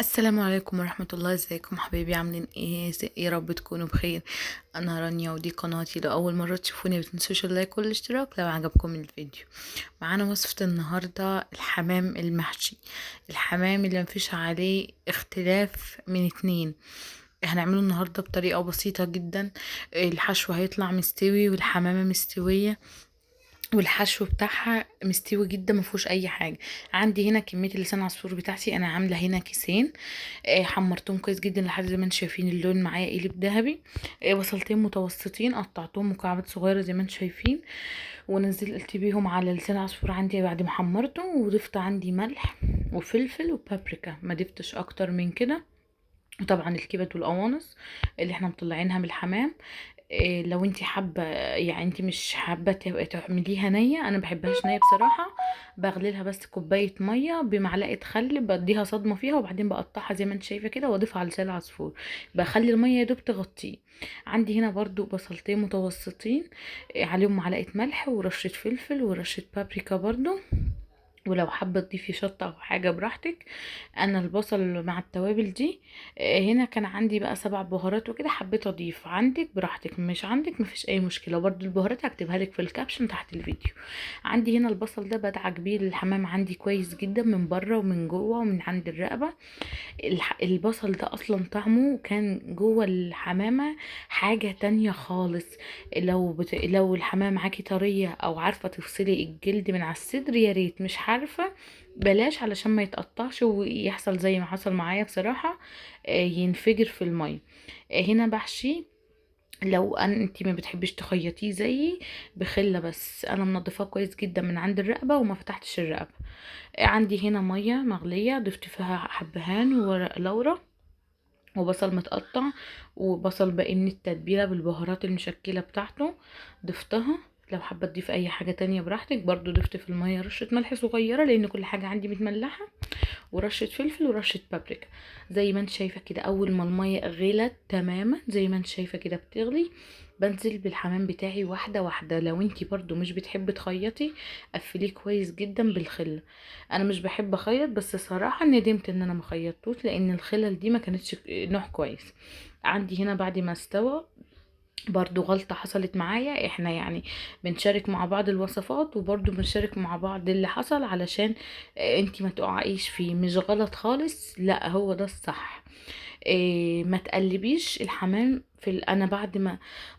السلام عليكم ورحمة الله. ازيكم حبايبي؟ عاملين ايه؟ يا رب تكونوا بخير. انا رانيا ودي قناتي. لو اول مرة تشوفوني متنسوش اللايك والاشتراك لو عجبكم الفيديو. معانا وصفة النهاردة الحمام المحشي. الحمام اللي مفيش عليه اختلاف من اتنين. هنعمله النهاردة بطريقة بسيطة جدا. الحشو هيطلع مستوي والحمامة مستوية والحشو بتاعها مستوي جدا، مفيهوش اي حاجه. عندي هنا كميه اللسان عصفور بتاعتي، انا عامله هنا كيسين. حمرتهم كويس جدا لحد زي ما انتم شايفين اللون معايا قلب ذهبي. بصلتين متوسطين قطعتهم مكعبات صغيره زي ما انتم شايفين، ونزلت بيهم على لسان عصفور عندي بعد ما حمرته، وضفت عندي ملح وفلفل وبابريكا، ما ضفتش اكتر من كده. وطبعا الكبد والقوانص اللي احنا مطلعينها من الحمام. إيه لو انتي حابه، يعني انتي مش حابه تبقى تعمليها نيه، انا بحبهاش نيه بصراحه. بغليلها بس كوبايه ميه بمعلقه خل، بديها صدمه فيها وبعدين بقطعها زي ما انت شايفه كده واضيفها على لسان العصفور. بخلي الميه يا دوب تغطيه. عندي هنا برضو بصلتين متوسطين، عليهم معلقه ملح ورشه فلفل ورشه بابريكا برضو. ولو حابة تضيفي شطة او حاجة براحتك. انا البصل مع التوابل دي، هنا كان عندي بقى 7 بهارات وكده، حبيت اضيف. عندك براحتك، مش عندك مفيش اي مشكلة. برضو البهارات هكتبها لك في الكابشن تحت الفيديو. عندي هنا البصل ده بدعك بيه الحمام عندي كويس جدا من بره ومن جوه ومن عند الرقبة. البصل ده اصلا طعمه كان جوه الحمامة حاجة تانية خالص. لو الحمامة معاكي طرية او عارفة تفصلي الجلد من على الصدر يا ريت، مش عارفة بلاش علشان ما يتقطعش ويحصل زي ما حصل معايا بصراحة. ينفجر في المية. هنا بحشي. لو انتي ما بتحبيش تخيطيه زيي بخله، بس انا منضفاه كويس جدا من عند الرقبه وما فتحتش الرقبه. عندي هنا ميه مغليه ضفت فيها حبهان وورق لورا وبصل متقطع وبصل باقي من التتبيله بالبهارات المشكله بتاعته ضفتها. لو حابه تضيف اي حاجه تانية براحتك. برضو ضفت في الميه رشه ملح صغيره لان كل حاجه عندي متملحه، ورشه فلفل ورشه بابريكا. زي ما انت شايفه كده، اول ما الميه غلت تماما زي ما انت شايفه كده بتغلي، بنزل بالحمام بتاعي واحده واحده. لو انتي برضو مش بتحبي تخيطي قفليه كويس جدا بالخل. انا مش بحب اخيط، بس صراحه ندمت ان انا مخيطتوش لان الخلل دي ما كانتش نوع كويس. عندي هنا بعد ما استوى برضو غلطة حصلت معايا، احنا يعني بنشارك مع بعض الوصفات وبرضو بنشارك مع بعض اللي حصل علشان انتي ما تقعيش فيه. مش غلط خالص، لا هو ده الصح. ما تقلبيش الحمام انا بعد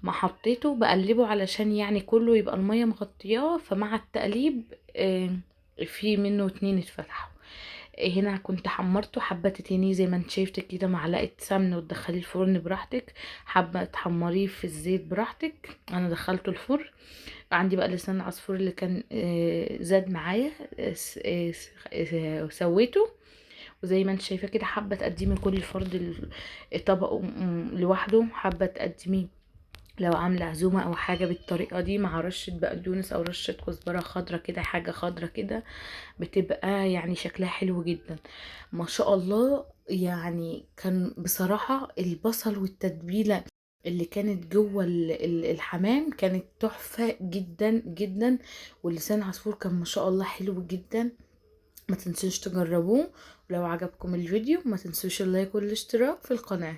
ما حطيته بقلبه علشان يعني كله يبقى المية مغطياه، فمع التقليب في منه 2 اتفتحوا. هنا كنت حمرته حبة تاني زي ما انت شايفتك كده، معلقة سمنة وتدخليه الفرن براحتك. حابة تحمريه في الزيت براحتك، انا دخلته الفرن. عندي بقى لسان العصفور اللي كان زاد معايا، سويته. وزي ما انت شايفة كده، حابة تقدمي كل فرد طبقه لوحده، حابة تقدميه لو عاملة عزومة او حاجة بالطريقة دي مع رشة بقدونس او رشة كزبرة خضرة كده، حاجة خضرة كده بتبقى يعني شكلها حلو جدا. ما شاء الله. يعني كان بصراحة البصل والتتبيلة اللي كانت جوه الحمام كانت تحفة جدا جدا. واللسان عصفور كان ما شاء الله حلو جدا. ما تنسوش تجربوه. ولو عجبكم الفيديو ما تنسوش اللايك والاشتراك في القناة.